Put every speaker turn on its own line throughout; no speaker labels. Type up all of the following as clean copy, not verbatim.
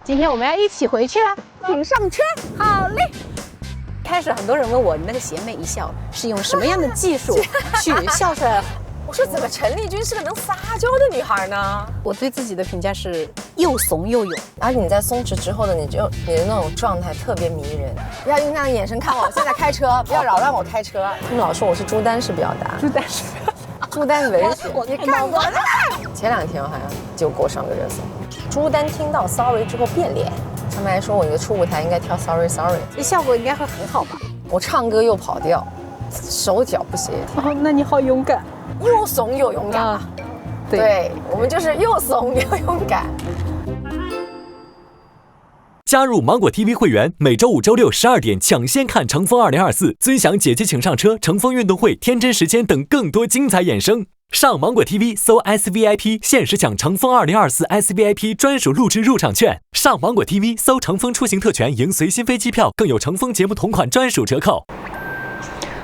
今天我们要一起回去了，请上车。好嘞。开始很多人问我，你那个邪魅一笑是用什么样的技术去笑出来？
我说怎么陈丽君是个能撒娇的女孩呢？
我对自己的评价是又怂又勇，
而且你在松弛之后的你的那种状态特别迷人。不要用那样的眼神看我，现在开车，不要扰乱我开车。他们老说我是朱丹式表达，朱丹文学，你看我的。前2天我好像就给我上个热搜，朱丹听到 sorry 之后变脸。他们还说我那个初舞台应该跳 sorry，
这效果应该会很好吧？
我唱歌又跑调，手脚不协调。
哦，那你好勇敢，
又怂又勇敢啊！对，我们就是又怂又勇敢。
加入芒果 TV 会员，每周5、周6 12点抢先看乘风2024，尊享姐姐请上车、乘风运动会、天真时间等更多精彩衍生。上芒果 TV 搜 SVIP， 限时抢乘风2024 SVIP 专属录制入场券。上芒果 TV 搜乘风出行特权，赢随心飞机票，更有乘风节目同款专属折扣。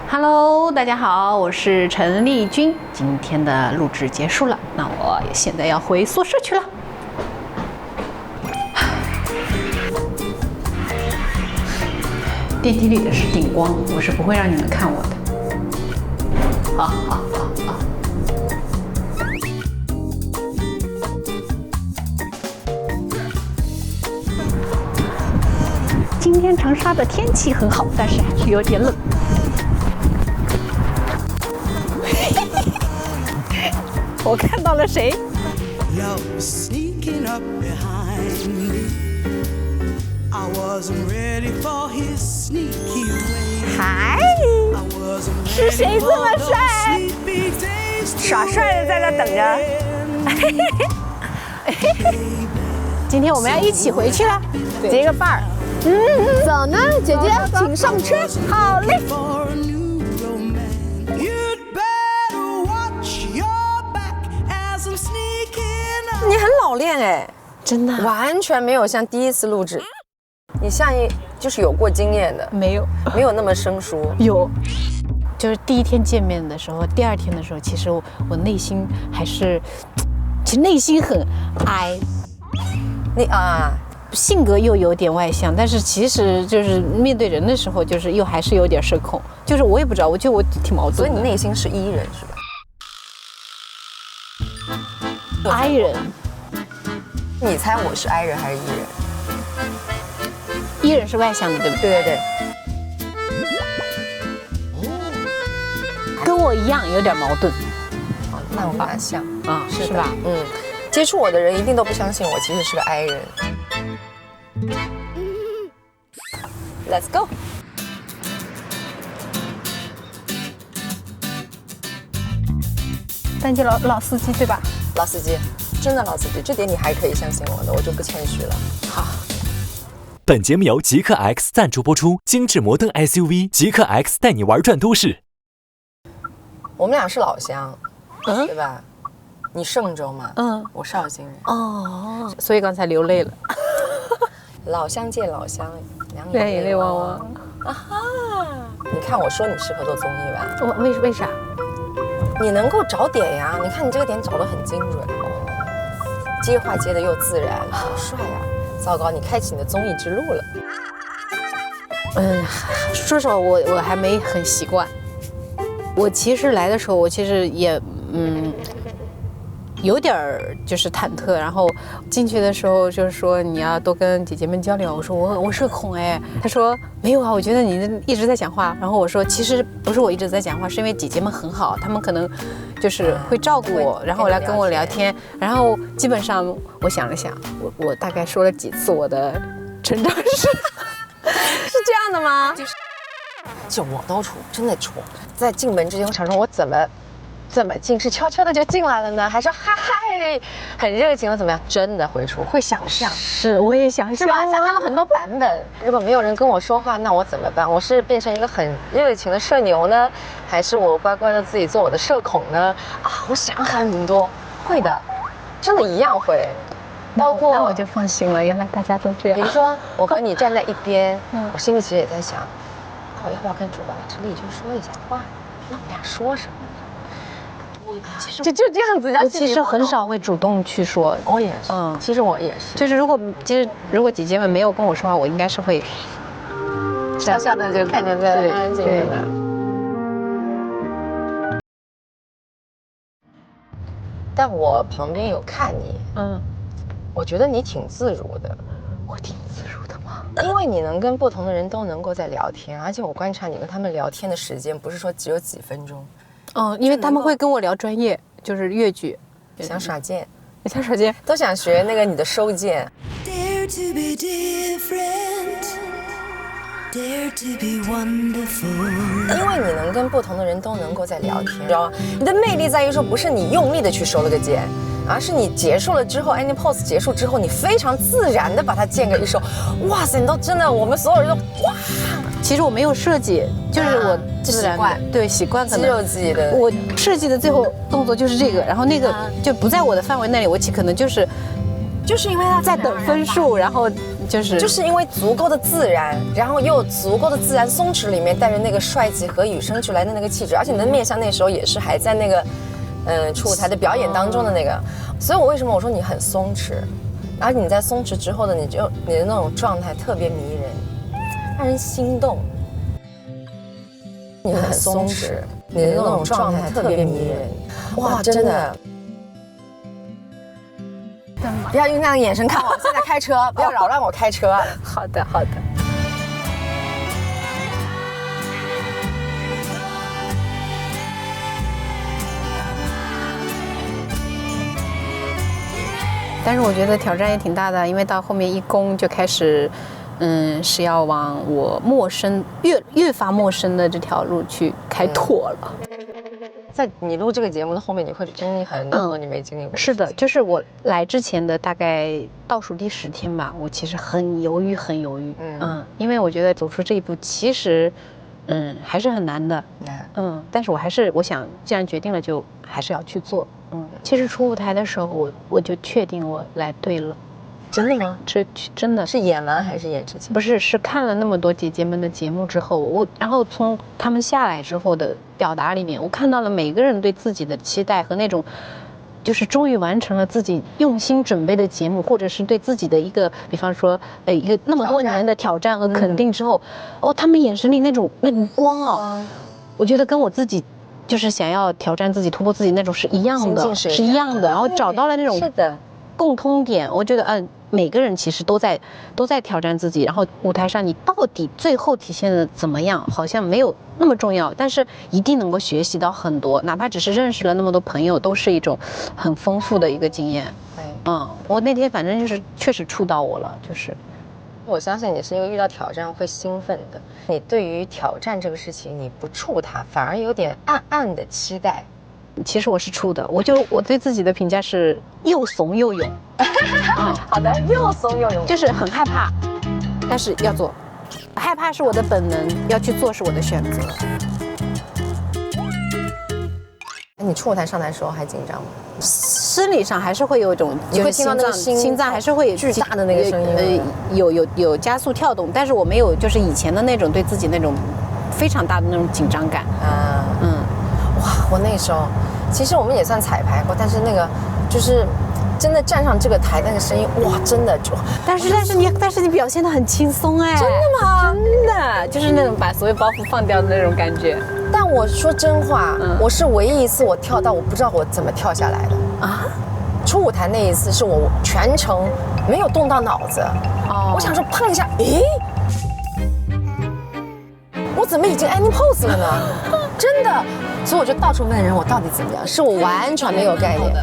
Hello， 大家好，我是陈丽君。今天的录制结束了，那我现在要回宿舍去了。电梯里的是顶光，我是不会让你们看我的。好。今天长沙的天气很好，但是还是有点冷。我看到了谁？嗨，是谁这么帅？
耍帅的在那等着。
今天我们要一起回去了，结个伴儿。走呢，姐姐，请上车。好嘞。
你很老练哎，
真的
完全没有像第一次录制，你像就是有过经验的，
没有
那么生疏。
有，就是第一天见面的时候，第2天的时候，其实我内心还是，其实内心很哀。性格又有点外向，但是其实就是面对人的时候，就是又还是有点社恐，就是我也不知道，我觉得我挺矛盾的。
所以你内心是 E 人是吧
？I 人。
你猜我是 I 人还是 E 人
？E 人是外向的，对不对？
对。
跟我一样有点矛盾。
那我们俩像
啊，是吧？
接触我的人一定都不相信我其实是个 I 人。Let's go。
单姐老司机对吧？
老司机，真的老司机，这点你还可以相信我的，我就不谦虚了。
好。
本节目由极客 X 赞助播出，精致摩登 SUV 极客 X 带你玩转都市。
我们俩是老乡，对吧？你嵊州嘛，我绍兴人。
哦，所以刚才流泪了。
老乡见老乡，两
眼泪汪汪。
啊哈！你看我说你适合做综艺吧？
为啥？
你能够找点呀！你看你这个点找得很精准，接话接得又自然，好帅呀！糟糕，你开启你的综艺之路了。
说实话，我还没很习惯。我其实来的时候，我其实也有点就是忐忑，然后进去的时候就是说你要多跟姐姐们交流。我说我社恐哎，他说没有啊，我觉得你一直在讲话。然后我说其实不是我一直在讲话，是因为姐姐们很好，她们可能就是会照顾我，然后来跟我聊天。然后基本上我想了想，我大概说了几次我的成长史，
是这样的吗？就我都怵，真的怵。在进门之前，我想说我怎么进？是悄悄的就进来了呢，还是嗨很热情，或怎么样？真的回出会想象，
是我也想象，
是吧？想象了很多版本。如果没有人跟我说话，那我怎么办？我是变成一个很热情的社牛呢，还是我乖乖的自己做我的社恐呢？我想很多，会的，真的一样会。包括
那我就放心了，原来大家都这样。
比如说我和你站在一边，我心里其实也在想，我要不要跟主管陈丽君说一下话？那我们俩说什么？就这样子。
我其实很少会主动去说。
我也是，其实我也是。
就是如果姐姐们没有跟我说话，我应该是会
小小的就看着在安安静静的。但我旁边有看你，我觉得你挺自如的。
我挺自如的吗？
因为你能跟不同的人都能够在聊天，而且我观察你跟他们聊天的时间不是说只有几分钟。
因为他们会跟我聊专业，就是粤剧，
想耍剑，
想耍剑，
都想学那个你的收剑。
Dare to be different, dare to be wonderful。
因为你能跟不同的人都能够在聊天，知道吗？你的魅力在于说，不是你用力的去收了个剑，而是你结束了之后 ，any pose 结束之后，你非常自然的把它剑给一收。哇塞，你都真的，我们所有人都哇。
其实我没有设计，就是我自然的，对习惯可能
肌肉记忆的。
我设计的最后动作就是这个，然后那个就不在我的范围内里，我可能就是
因为他
在等分数，然后
就是因为足够的自然，然后又有足够的自然松弛，里面带着那个帅气和与生俱来的那个气质，而且你的面相那时候也是还在那个初舞台的表演当中的那个，所以我为什么我说你很松弛，而你在松弛之后的你的那种状态特别迷人，让人心动。你很松弛，你的那种状态特别迷人，哇，真的。不要用那样的眼神看我，现在开车，不要扰乱我开车。
好的，好的。但是我觉得挑战也挺大的，因为到后面一攻就开始，是要往我陌生越发陌生的这条路去开拓了。
在你录这个节目的后面，你会经历很多你没经历过。
是的，就是我来之前的大概倒数第10天吧，我其实很犹豫，因为我觉得走出这一步其实，还是很难的，但是我想，既然决定了，就还是要去做，其实出舞台的时候，我就确定我来对了。
真的吗？
真的
是演完还是演之前？
不是，是看了那么多姐姐们的节目之后，然后从他们下来之后的表达里面，我看到了每个人对自己的期待和那种，就是终于完成了自己用心准备的节目，或者是对自己的一个，比方说，一个那么多年的挑战和肯定之后，他们眼神里那种光啊，我觉得跟我自己就是想要挑战自己、突破自己那种是一样的，是一样的，然后找到了那种
是的
共通点，我觉得每个人其实都在挑战自己，然后舞台上你到底最后体现的怎么样，好像没有那么重要，但是一定能够学习到很多，哪怕只是认识了那么多朋友，都是一种很丰富的一个经验。我那天反正就是确实触到我了，就是
我相信你是一个遇到挑战会兴奋的，你对于挑战这个事情你不触它，反而有点暗暗的期待。
其实我是出的，我对自己的评价是又怂又勇。
好的，又怂又勇，
就是很害怕，但是要做。害怕是我的本能，要去做是我的选择。
你出舞台上台的时候还紧张吗？
生理上还是会有一种，
你会听到那个
心脏还是会
巨大的那个声音，
有加速跳动，但是我没有就是以前的那种对自己那种非常大的那种紧张感。
哇，我那时候其实我们也算彩排过，但是那个就是真的站上这个台，那个声音，哇，真的就，
但是你表现得很轻松哎，
真的吗？
真的，就是那种把所有包袱放掉的那种感觉。
但我说真话，我是唯一一次我跳到我不知道我怎么跳下来的啊。出舞台那一次是我全程没有动到脑子，我想说碰一下，诶，我怎么已经 ending pose 了呢？真的，所以我就到处问人我到底怎么样，是我完全没有概念，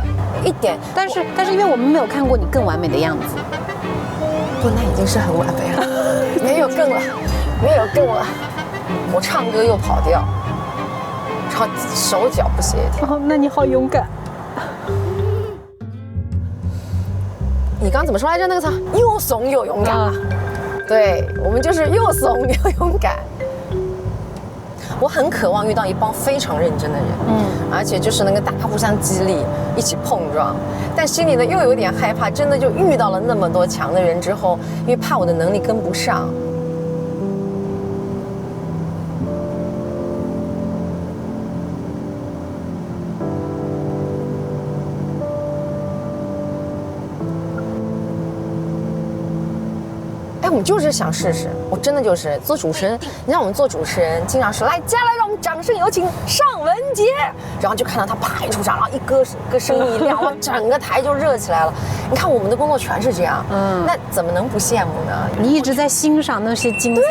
一点。
但是因为我们没有看过你更完美的样子，
不，那已经是很完美了，没有更了，没有更了。我唱歌又跑调，然后手脚不协调。
那你好勇敢。
你刚怎么说来着？那个词又怂又勇敢。对，我们就是又怂又勇敢。我很渴望遇到一帮非常认真的人，而且就是能跟大家互相激励，一起碰撞。但心里呢又有点害怕，真的就遇到了那么多强的人之后，因为怕我的能力跟不上。们就是想试试，我真的就是做主持人。你让我们做主持人，经常说来，接下来让我们掌声有请尚雯婕，然后就看到她啪一出场，然后一歌声音一亮，哇，整个台就热起来了。你看我们的工作全是这样，那怎么能不羡慕呢？
你一直在欣赏那些精彩，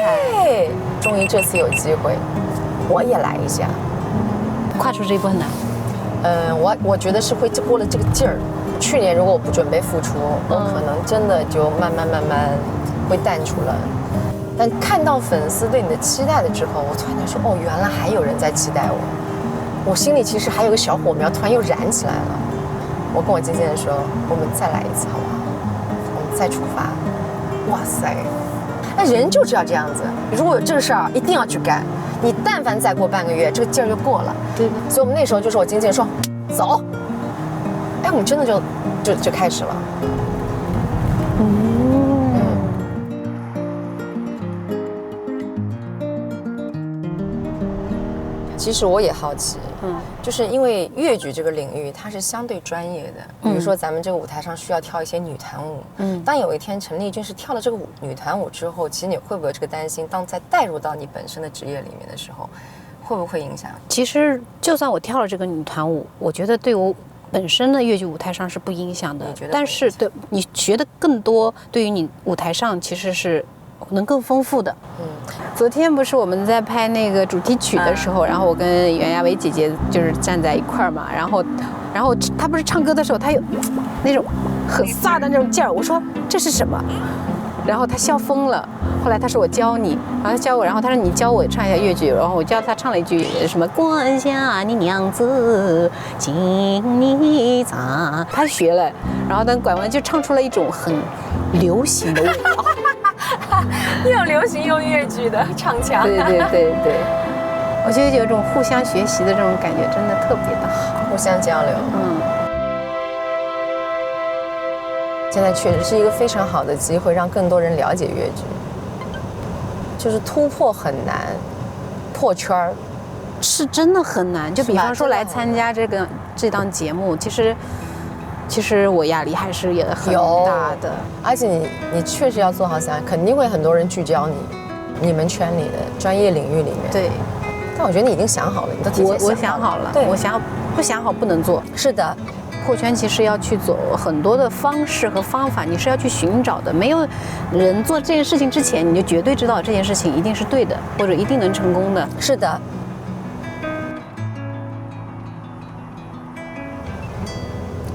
对，终于这次有机会，我也来一下。
跨出这一步很难。
我觉得是会过了这个劲儿。去年如果我不准备复出，我可能真的就慢慢会淡出了。但看到粉丝对你的期待了之后，我突然间说，哦，原来还有人在期待我。我心里其实还有个小火苗，突然又燃起来了。我跟我经纪人说，我们再来一次好不好？我们再出发。哇塞，那人就知道这样子。如果有这个事儿，一定要去干。你但凡再过半个月，这个劲儿就过了。
对。
所以我们那时候就说，我经纪人说，走。哎，我们真的就开始了。其实我也好奇，就是因为粤剧这个领域它是相对专业的，比如说咱们这个舞台上需要跳一些女团舞，当有一天陈丽君是跳了这个女团舞之后，其实你会不会有这个担心，当再带入到你本身的职业里面的时候，会不会影响？
其实就算我跳了这个女团舞，我觉得对我本身的粤剧舞台上是不影响的，但是对你学的更多，对于你舞台上其实是能更丰富的。昨天不是我们在拍那个主题曲的时候，然后我跟袁娅维姐姐就是站在一块儿嘛，然后她不是唱歌的时候，她有那种很飒的那种劲儿，我说这是什么？然后她笑疯了。后来她说我教你，然后她教我，然后她说你教我唱一下粤剧，然后我教她唱了一句什么关下你娘子请你咋，她学了，然后等拐弯就唱出了一种很流行的味道。
又流行又粤剧的唱腔。
对，我觉得有一种互相学习的这种感觉，真的特别的好，
互相交流。现在确实是一个非常好的机会，让更多人了解粤剧。就是突破很难，破圈儿
是真的很难。就比方说来参加这档节目，其实我压力还是也很大的，
而且你确实要做好想，肯定会很多人聚焦你们圈里的专业领域里面。
对，
但我觉得你已经想好了，你都提前
我想好了，
对，
不想好不能做。
是的，
破圈其实要去走很多的方式和方法，你是要去寻找的。没有人做这件事情之前，你就绝对知道这件事情一定是对的，或者一定能成功的。
是的。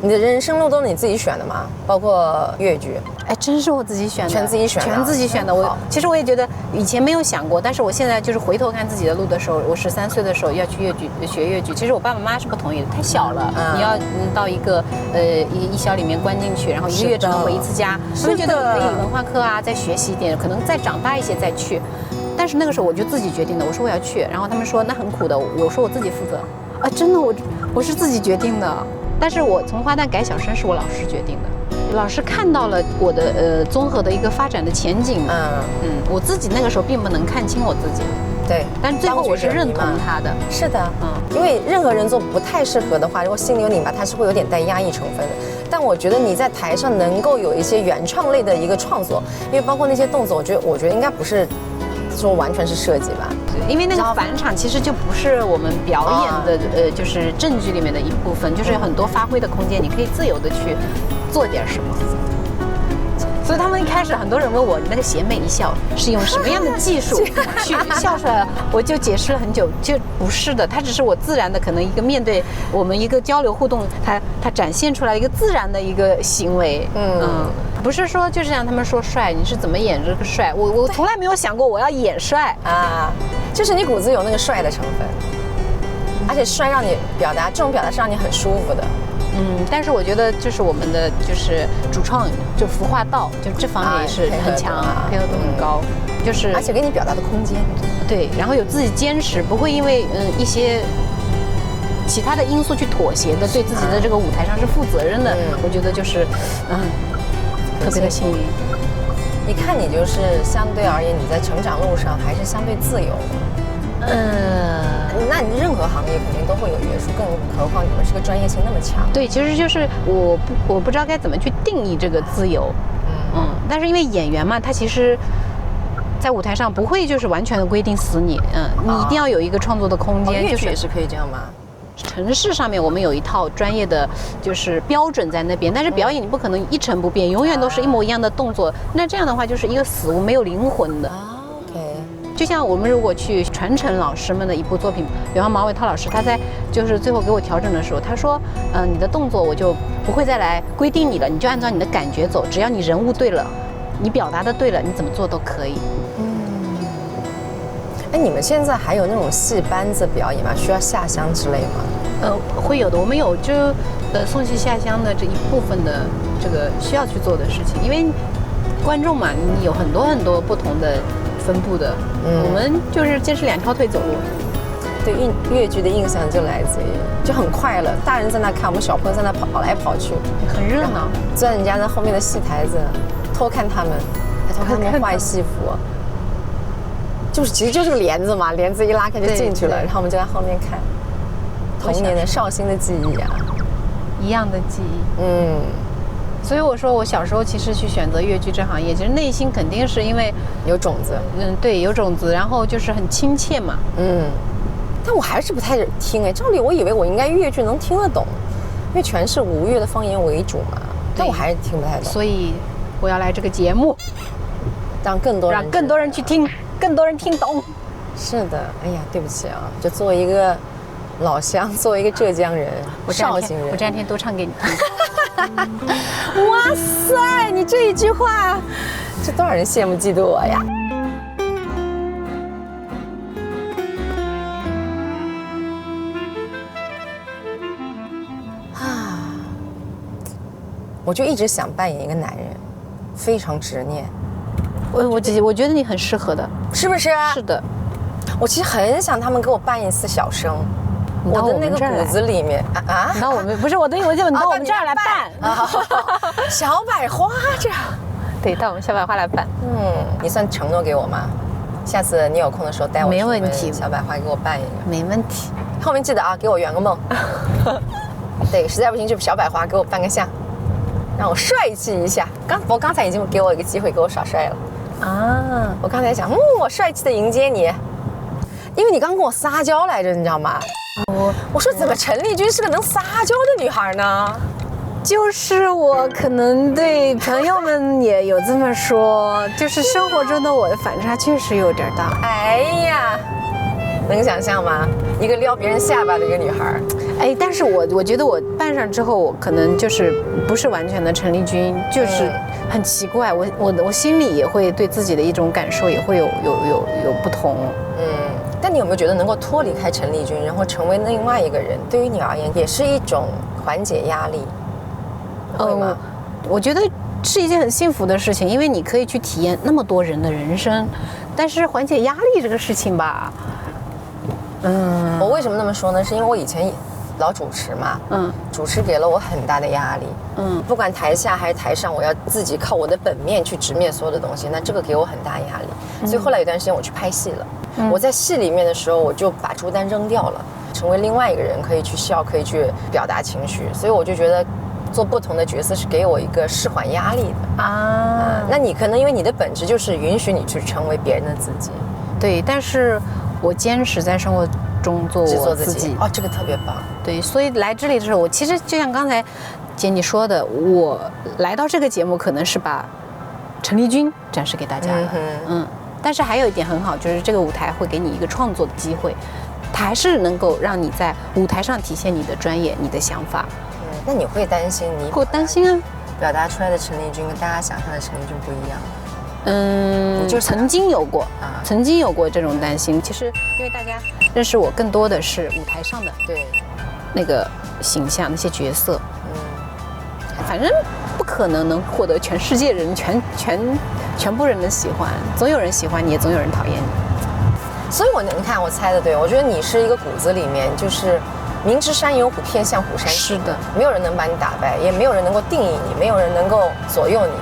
你的人生路都是你自己选的吗？包括粤剧？
哎，真是我自己选的，
全自己选的。
其实我也觉得以前没有想过，但是我现在就是回头看自己的路的时候，我13岁的时候要去学粤剧，其实我爸爸妈妈是不同意的，太小了，你要到一个一小里面关进去，然后1个月只能回一次家，他们觉得可以文化课啊再学习一点，可能再长大一些再去。但是那个时候我就自己决定的，我说我要去，然后他们说那很苦的，我说我自己负责啊，真的我是自己决定的。但是我从花旦改小生是我老师决定的，老师看到了我的综合的一个发展的前景。我自己那个时候并不能看清我自己，
对，
但最后我是认同他的。
是的，因为任何人做不太适合的话，如果心里有拧巴，它是会有点带压抑成分的。但我觉得你在台上能够有一些原创类的一个创作，因为包括那些动作，我觉得应该不是说完全是设计吧。
因为那个返场其实就不是我们表演的就是正剧里面的一部分，就是有很多发挥的空间，你可以自由的去做点什么。所以他们一开始很多人问我，你那个邪魅一笑是用什么样的技术去笑出来了？我就解释了很久，就不是的，它只是我自然的，可能一个面对我们一个交流互动，它展现出来一个自然的一个行为。不是说就是像他们说帅，你是怎么演这个帅？我从来没有想过我要演帅
啊，就是你骨子有那个帅的成分，而且帅让你表达，这种表达是让你很舒服的。
但是我觉得就是我们的就是主创就服化道，就这方面也是很强，配合度很高，就是
而且给你表达的空间。
对，然后有自己坚持，不会因为一些其他的因素去妥协的，对自己的这个舞台上是负责任的。我觉得就是特别的幸运。
你看你就是相对而言，你在成长路上还是相对自由的。那你任何行业肯定都会有约束，更何况你们是个专业性那么强。
对，其实就是我不知道该怎么去定义这个自由。但是因为演员嘛，他其实在舞台上不会就是完全的规定死你，你一定要有一个创作的空间。
粤剧也是可以这样吗？
城市上面我们有一套专业的就是标准在那边，但是表演你不可能一成不变，永远都是一模一样的动作，那这样的话就是一个死物，没有灵魂的。
OK。
就像我们如果去传承老师们的一部作品，比方马伟涛老师，他在就是最后给我调整的时候，他说，你的动作我就不会再来规定你了，你就按照你的感觉走，只要你人物对了，你表达的对了，你怎么做都可以。
哎，你们现在还有那种戏班子表演吗？需要下乡之类吗？
会有的，我们有就送戏下乡的这一部分的这个需要去做的事情，因为观众嘛，你有很多很多不同的分布的，我们就是坚持2条腿走路。
对粤剧的印象就来自于就很快乐，大人在那看，我们小朋友在那跑来跑去，
很热闹。
坐在人家那后面的戏台子，偷看他们，还偷看他们换戏服。其实就是个帘子嘛，帘子一拉开就进去了，然后我们就在后面看，童年的绍兴的记忆啊，
一样的记忆。所以我说我小时候其实去选择粤剧这行业，其实内心肯定是因为
有种子。
对，有种子，然后就是很亲切嘛。
但我还是不太听哎，照理我以为我应该粤剧能听得懂，因为全是吴越的方言为主嘛，但我还是听不太懂。
所以我要来这个节目，
让更多人
去听。更多人听懂。
是的，哎呀，对不起啊，就作为一个老乡，作为一个浙江人、绍兴人，
我这两天多唱给你听。
哇塞，你这一句话，这多少人羡慕嫉妒我呀！我就一直想扮演一个男人，非常执念。
我觉得你很适合的，
是不是？
是的，
我其实很想他们给我扮一次小生，我的那个骨子里面
那我们不是我的，我就你到我们这儿来办
小百花这样，
对，到我们小百花来办。
你算承诺给我吗？下次你有空的时候带我去。
没问题，
小百花给我办一个，
没问题。
后面记得啊，给我圆个梦。对，实在不行就小百花给我扮个相，让我帅气一下。我刚才已经给我一个机会给我耍帅了。我刚才想，我帅气的迎接你，因为你刚跟我撒娇来着，你知道吗？我说怎么陈丽君是个能撒娇的女孩呢？
就是我可能对朋友们也有这么说，就是生活中的我的反差确实有点大。
哎呀，能想象吗？一个撩别人下巴的一个女孩。
哎，但是我觉得我扮上之后，我可能就是不是完全的陈丽君，就是很奇怪，我心里也会对自己的一种感受也会有不同。
但你有没有觉得能够脱离开陈丽君，然后成为另外一个人，对于你而言也是一种缓解压力？会吗？
我觉得是一件很幸福的事情，因为你可以去体验那么多人的人生，但是缓解压力这个事情吧，
我为什么那么说呢？是因为我以前老主持嘛，主持给了我很大的压力，不管台下还是台上，我要自己靠我的本面去直面所有的东西，那这个给我很大压力，所以后来有段时间我去拍戏了，我在戏里面的时候，我就把朱丹扔掉了，成为另外一个人，可以去笑，可以去表达情绪，所以我就觉得做不同的角色是给我一个释缓压力的那你可能因为你的本质就是允许你去成为别人的自己，
对，但是我坚持在生活中做我自己。
这个特别棒。
对，所以来这里的时候，我其实就像刚才姐你说的，我来到这个节目可能是把陈丽君展示给大家了，但是还有一点很好，就是这个舞台会给你一个创作的机会，它还是能够让你在舞台上体现你的专业、你的想法。
那你会担心
我担心啊，
表达出来的陈丽君跟大家想象的陈丽君不一样？
你就曾经有过这种担心。其实因为大家认识我更多的是舞台上的
对
那个形象、那些角色，反正不可能获得全世界人全部人的喜欢，总有人喜欢你，也总有人讨厌你。
所以你看我猜的对，我觉得你是一个骨子里面就是明知山有虎，偏向虎山行。
是的，
没有人能把你打败，也没有人能够定义你，没有人能够左右你。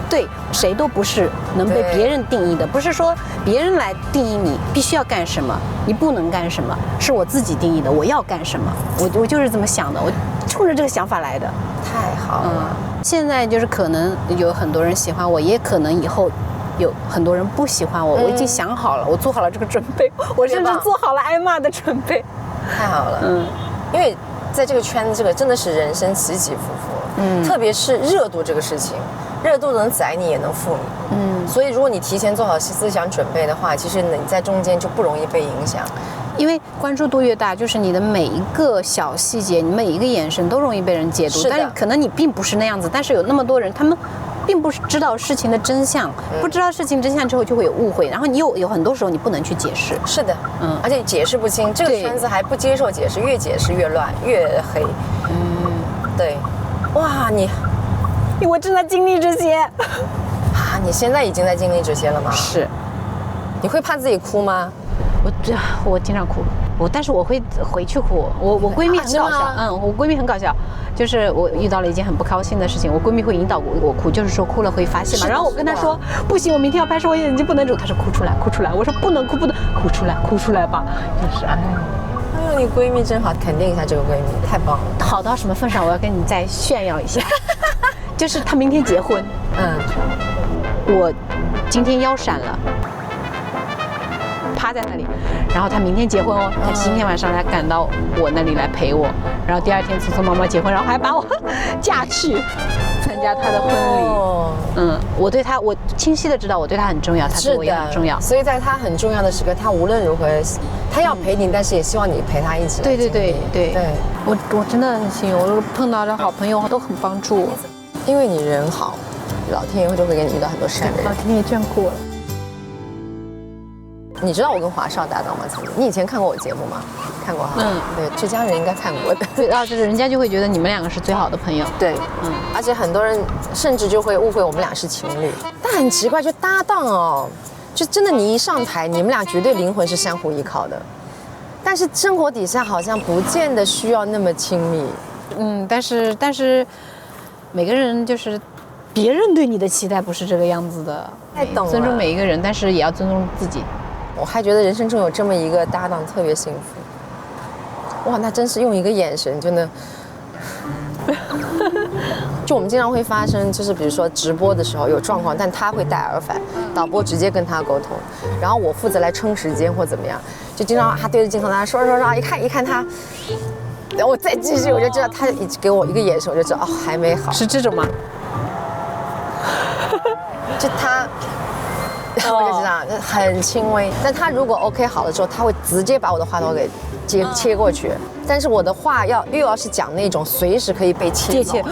对，谁都不是能被别人定义的，不是说别人来定义你必须要干什么，你不能干什么，是我自己定义的，我要干什么，我就是这么想的，我冲着这个想法来的。
太好了。
现在就是可能有很多人喜欢我，也可能以后有很多人不喜欢我，我已经想好了，我做好了这个准备，我甚至做好了挨骂的准备。
太好了，因为在这个圈子，这个真的是人生起起伏伏，特别是热度这个事情，热度能载你也能负你，所以如果你提前做好思想准备的话，其实你在中间就不容易被影响。
因为关注度越大，就是你的每一个小细节，你每一个眼神都容易被人解读。但是可能你并不是那样子，但是有那么多人，他们并不是知道事情的真相，不知道事情真相之后就会有误会，然后你有很多时候你不能去解释。
是的，而且解释不清，这个圈子还不接受解释，越解释越乱，越黑。对，哇，
我正在经历这些
啊！你现在已经在经历这些了吗？
是。
你会怕自己哭吗？
我经常哭，但是我会回去哭。我闺蜜很搞笑，我闺蜜很搞笑，就是我遇到了一件很不高兴的事情，我闺蜜会引导我哭，就是说哭了会发泄嘛。然后我跟她说不行，我明天要拍摄，我眼睛不能肿。她说哭出来，哭出来。我说不能哭，不能哭出来，哭出来吧。就是哎
呦，你闺蜜真好，肯定一下这个闺蜜，太棒了。
好到什么份上？我要跟你再炫耀一下，就是她明天结婚，我今天腰闪了。趴在那里，然后他明天结婚哦，他今天晚上来赶到我那里来陪我，然后第二天匆匆忙忙结婚，然后还把我嫁去参加他的婚礼。我对他，我清晰的知道我对他很重要，他对我也很重要，
所以在他很重要的时刻，他无论如何，他要陪你，但是也希望你陪他一起。
对，我真的很幸运，我碰到的好朋友都很帮助我，
因为你人好，老天爷就会给你遇到很多善人，
老天爷眷顾我了。
你知道我跟华少搭档吗？曾经，你以前看过我节目吗？看过哈。对，浙江人应该看过的。
对啊，就是人家就会觉得你们两个是最好的朋友。
对，而且很多人甚至就会误会我们俩是情侣。但很奇怪，就搭档哦，就真的你一上台，你们俩绝对灵魂是相互依靠的。但是生活底下好像不见得需要那么亲密。
但是每个人就是别人对你的期待不是这个样子的。
太懂了。
尊重每一个人，但是也要尊重自己。
我还觉得人生中有这么一个搭档特别幸福，哇，那真是用一个眼神真的，就我们经常会发生，就是比如说直播的时候有状况，但他会戴耳返，导播直接跟他沟通，然后我负责来撑时间或怎么样，就经常他对着镜头他说，一看他，然后我再继续，我就知道他给我一个眼神，我就知道哦还没好，
是这种吗？
就他。我就知道很轻微，但他如果 OK 好了之后，他会直接把我的话筒给切过去。但是我的话又要是讲那种随时可以被切走的，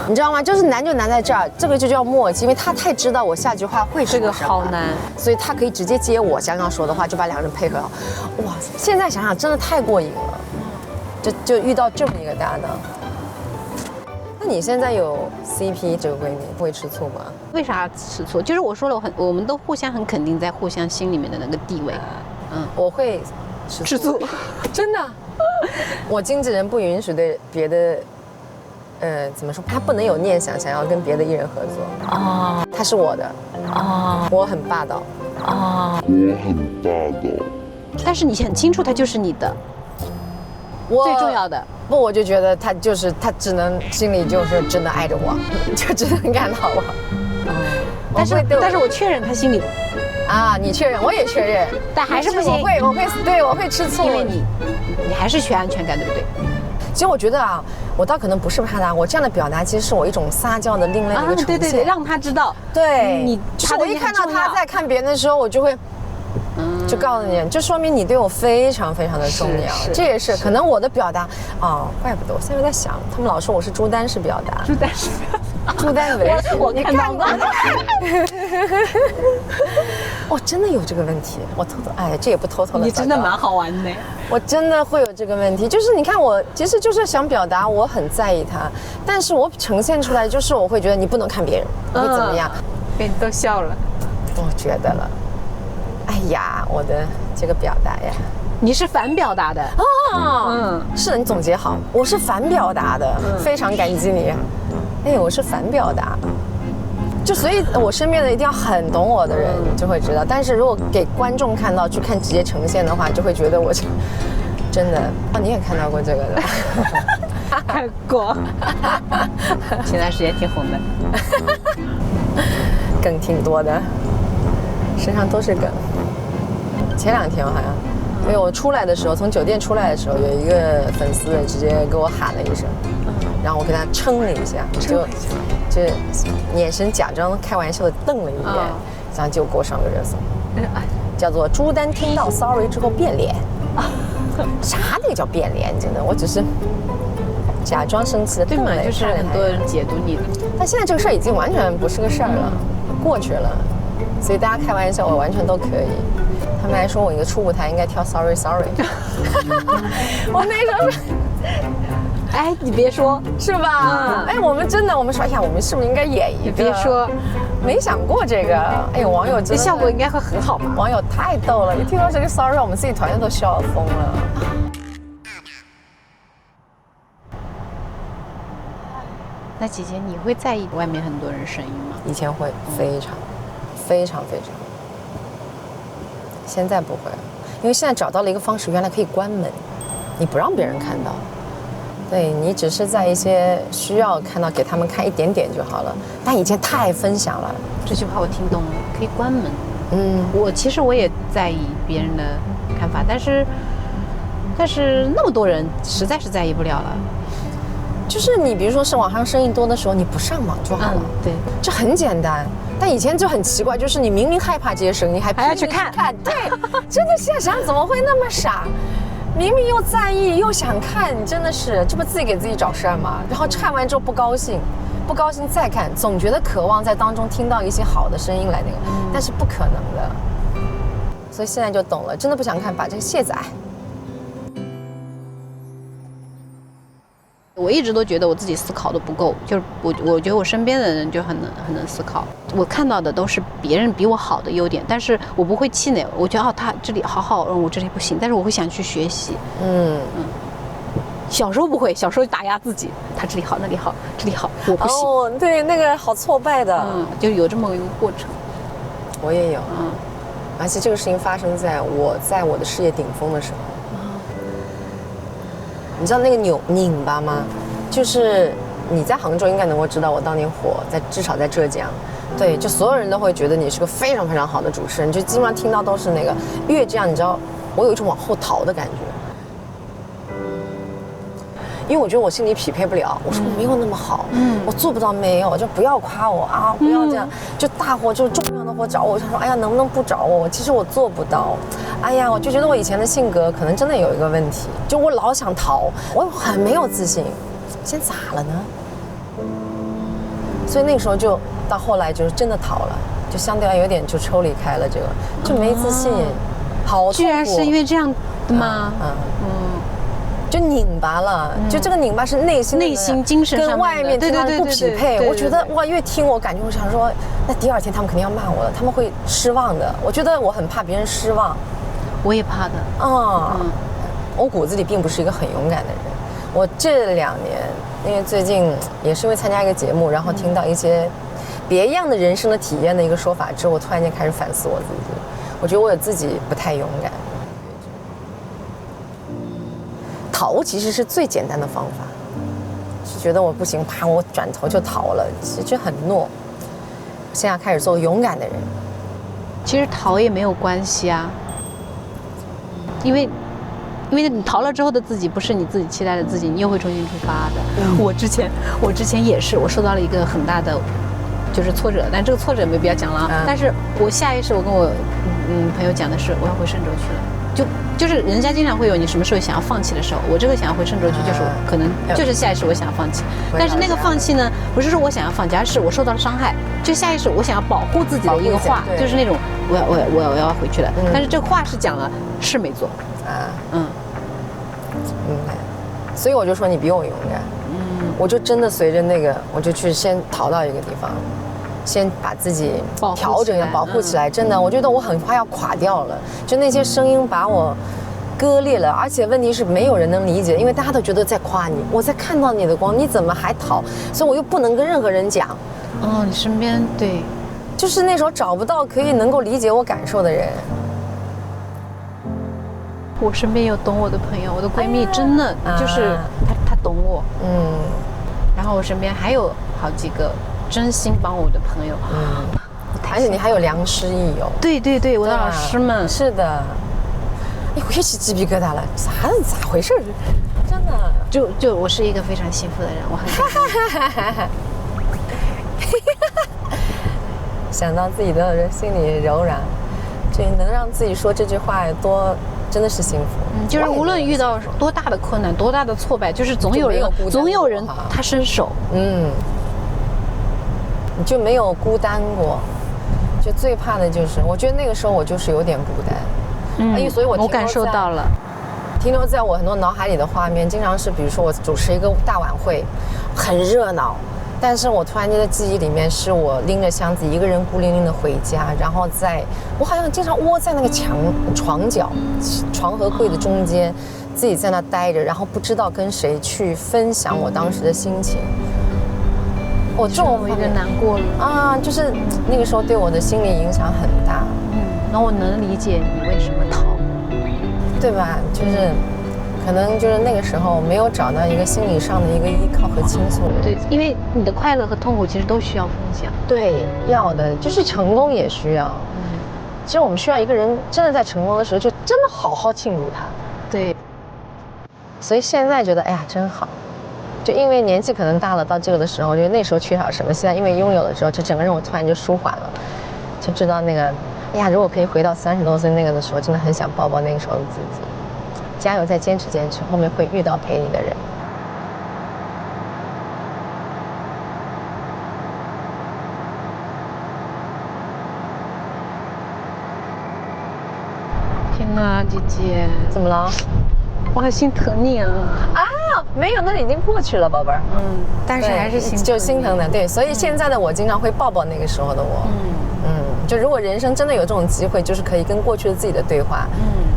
你知道吗？就是难就难在这儿，这个就叫默契，因为他太知道我下句话会说什么，
这个好难，
所以他可以直接接我想要说的话，就把两个人配合好。哇，现在想想真的太过瘾了，就遇到这么一个搭档。那你现在有 CP 这个闺蜜，不会吃醋吗？
为啥吃醋？就是我说了，我们都互相很肯定在互相心里面的那个地位。
我会吃醋，真的。我经纪人不允许对别的，怎么说？他不能有念想要跟别的艺人合作。哦，他是我的。哦，我很霸道。哦，我很霸道。
但是你很清楚，他就是你的。最重要的。
不，我就觉得他只能心里就是真的爱着我，就只能看到我。
但是我确认他心里。
你确认，我也确认，
但还是不行。
我会吃醋，
因为你还是缺安全感，对不对？
其实我觉得我倒可能不是怕他，我这样的表达其实是我一种撒娇的另类的一个呈现，
对，让他知道。
对，我一看到他在看别人的时候，我就会。就告诉你，就说明你对我非常非常的重要。这也是可能我的表达怪不得我现在在想，他们老说我是朱丹式表达，朱丹为
我看到过。
我真的有这个问题，我偷偷这也不偷偷的。
你真的蛮好玩的。
我真的会有这个问题，就是你看我其实就是想表达我很在意他，但是我呈现出来就是我会觉得你不能看别人，你会怎么样？
被你都笑了。
我觉得了。哎呀，我的这个表达呀，
你是反表达的
是的，你总结好，我是反表达的，非常感激你。我是反表达，就所以我身边的一定要很懂我的人就会知道，但是如果给观众看到去看直接呈现的话，就会觉得我真的你也看到过这个的。
看过，前段时间挺红的。
梗挺多的，身上都是梗。前2天好像，因为我出来的时候，从酒店出来的时候，有一个粉丝直接给我喊了一声，然后我给他称了一下，就眼神假装开玩笑的瞪了一眼，这样就给我上个热搜，叫做朱丹听到 sorry 之后变脸。啥那个叫变脸？真的，我只是假装生气的瞪了一下。
就是很多人解读你的，
但现在这个事儿已经完全不是个事儿了，过去了，所以大家开玩笑我完全都可以。他们还说我一个初舞台应该跳 Sorry Sorry， 我那时候是，
哎，你别说，
是吧？哎，我们说，哎呀，我们是不是应该演一个？
你别说，
没想过这个。哎呀，网友真的
效果应该会很好吧？
网友太逗了，一听到这个 Sorry， 我们自己团队都笑疯了。
那姐姐，你会在意外面很多人声音吗？
以前会非常，非常非常，现在不会了，因为现在找到了一个方式，原来可以关门，你不让别人看到，对你只是在一些需要看到给他们看一点点就好了。但以前太分享了，
这句话我听懂了，可以关门。其实我也在意别人的看法，但是那么多人，实在是在意不了了。
就是你比如说是网上生意多的时候，你不上网就好了，
对，
这很简单。但以前就很奇怪，就是你明明害怕这些声音，还
要去看，
对，真的现在想怎么会那么傻？明明又在意又想看，你真的是这不自己给自己找事儿吗？然后看完之后不高兴再看，总觉得渴望在当中听到一些好的声音来那个，但是不可能的。所以现在就懂了，真的不想看，把这个卸载。
我一直都觉得我自己思考的不够，就是我觉得我身边的人就很能思考，我看到的都是别人比我好的优点，但是我不会气馁，我觉得他这里好，我这里不行，但是我会想去学习。小时候不会，小时候打压自己，他这里好那里好，这里好我不行。
哦，对，那个好挫败的，
就有这么一个过程。
我也有，而且这个事情发生在我的事业顶峰的时候。你知道那个拧巴吗？就是你在杭州应该能够知道我当年火，至少在浙江，对，就所有人都会觉得你是个非常非常好的主持人，就基本上听到都是那个。越这样，你知道，我有一种往后逃的感觉，因为我觉得我心里匹配不了。我说我没有那么好，我做不到没有，就不要夸我啊，不要这样。就大伙就重要的活找我，我想说，哎呀，能不能不找我？其实我做不到。哎呀，我就觉得我以前的性格可能真的有一个问题，就我老想逃，我很没有自信。现在咋了呢？所以那个时候就到后来就是真的逃了，就相对有点就抽离开了这个，就没自信，好痛苦。
居然是因为这样的吗？
就拧巴了，就这个拧巴是内心
精神上
跟外面听到的不匹配。我觉得哇，越听我感觉我想说，那第2天他们肯定要骂我了，他们会失望的。我觉得我很怕别人失望。
我也怕的。
我骨子里并不是一个很勇敢的人。我这2年，因为最近也是因为参加一个节目，然后听到一些别样的人生的体验的一个说法之后，我突然间开始反思我自己。我觉得我自己不太勇敢。逃其实是最简单的方法，是觉得我不行，啪，我转头就逃了，其实很懦。现在开始做勇敢的人。
其实逃也没有关系啊，因为你逃了之后的自己不是你自己期待的自己，你又会重新出发的。我之前也是，我受到了一个很大的就是挫折，但这个挫折没必要讲了。但是我下意识我跟我朋友讲的是我要回嵊州去了，就是人家经常会有你什么时候想要放弃的时候，我这个想要回嵊州去就是我可能就是下意识我想要放弃，但是那个放弃呢不是说我想要放弃，而是我受到了伤害，就下意识我想要保护自己的一个话，就是那种我要回去了，但是这话是讲了是没做
明白。所以我就说你比我勇敢，我就真的随着那个我就去先逃到一个地方，先把自己调整保护起来。真的，我觉得我很快要垮掉了，就那些声音把我割裂了，而且问题是没有人能理解，因为大家都觉得在夸你，我在看到你的光，你怎么还逃？所以我又不能跟任何人讲。
你身边对，
就是那时候找不到可以能够理解我感受的人。
我身边有懂我的朋友，我的闺蜜真的就是她懂我。然后我身边还有好几个真心帮我的朋友。
而且你还有良师益友。
对对对，我的老师们。
是的。哎，我又起鸡皮疙瘩了，咋回事？真的。
就我是一个非常幸福的人，我很感恩。
想到自己的人心里柔软，就能让自己说这句话多，真的是幸福。
就是无论遇到多大的困难、多大的挫败，就是总有人他伸手。
你就没有孤单过。就最怕的就是，我觉得那个时候我就是有点孤单。所以我
感受到了。
停留在我很多脑海里的画面，经常是比如说我主持一个大晚会，很热闹。但是我突然间的记忆里面，是我拎着箱子一个人孤零零的回家，然后我好像经常窝在那个床角，床和柜的中间，自己在那待着，然后不知道跟谁去分享我当时的心情。这种
我有点难过了
啊，就是那个时候对我的心理影响很大。
那我能理解你为什么逃，
对吧？就是可能就是那个时候没有找到一个心理上的一个依靠和倾诉。
对，因为你的快乐和痛苦其实都需要分享。
对，要的就是成功也需要。其实我们需要一个人真的在成功的时候，就真的好好庆祝他。
对。
所以现在觉得，哎呀，真好。就因为年纪可能大了，到这个的时候，我觉得那时候缺少什么，现在因为拥有了之后，就整个人我突然就舒缓了，就知道那个，哎呀，如果可以回到30多岁那个的时候，真的很想抱抱那个时候的自己。加油，再坚持坚持，后面会遇到陪你的人。
天哪，姐姐，
怎么了？
我好心疼你啊！
没有，那已经过去了，宝贝儿。
但是还是
心疼的，对。所以现在的我经常会抱抱那个时候的我。就如果人生真的有这种机会，就是可以跟过去的自己的对话。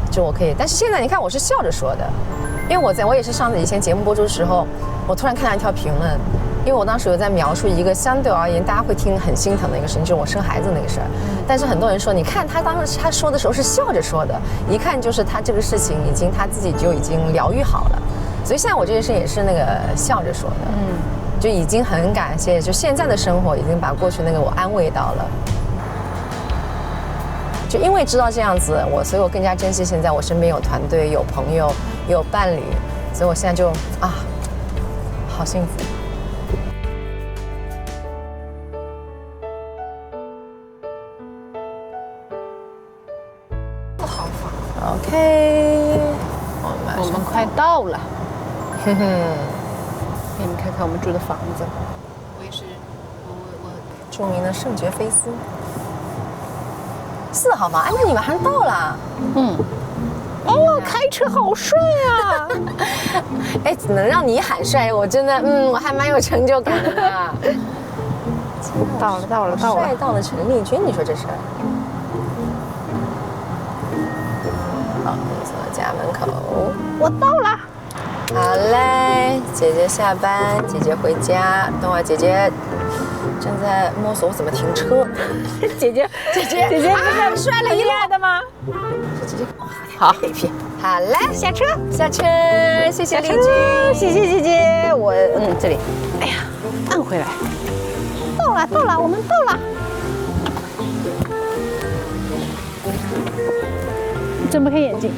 就我可以，但是现在你看，我是笑着说的，因为我也是上次以前节目播出的时候，我突然看到一条评论，因为我当时有在描述一个相对而言大家会听很心疼的一个事情，就是我生孩子那个事儿。但是很多人说，你看他当时他说的时候是笑着说的，一看就是他这个事情他自己就已经疗愈好了。所以现在我这件事也是那个笑着说的，就已经很感谢，就现在的生活已经把过去那个我安慰到了。就因为知道这样子，所以我更加珍惜现在我身边有团队、有朋友、有伴侣，所以我现在就好幸福。好房 ，OK，
我们快到了。给你们看看我们住的房子。我也是，我
著名的圣爵菲斯4号房。那你马上到了。
开车好帅啊！
能让你喊帅，我真的，我还蛮有成就感的。
到了！
帅到了陈丽君，你说这是？好，走到家门口。
我到了。
好嘞，姐姐下班，姐姐回家。等会儿姐姐正在摸索我怎么停车。姐姐不是摔了一路的吗？姐姐，好，好嘞，下车，谢谢丽君，
谢谢姐姐。我这里，哎呀，按回来。到了，我们到了。睁不开眼睛。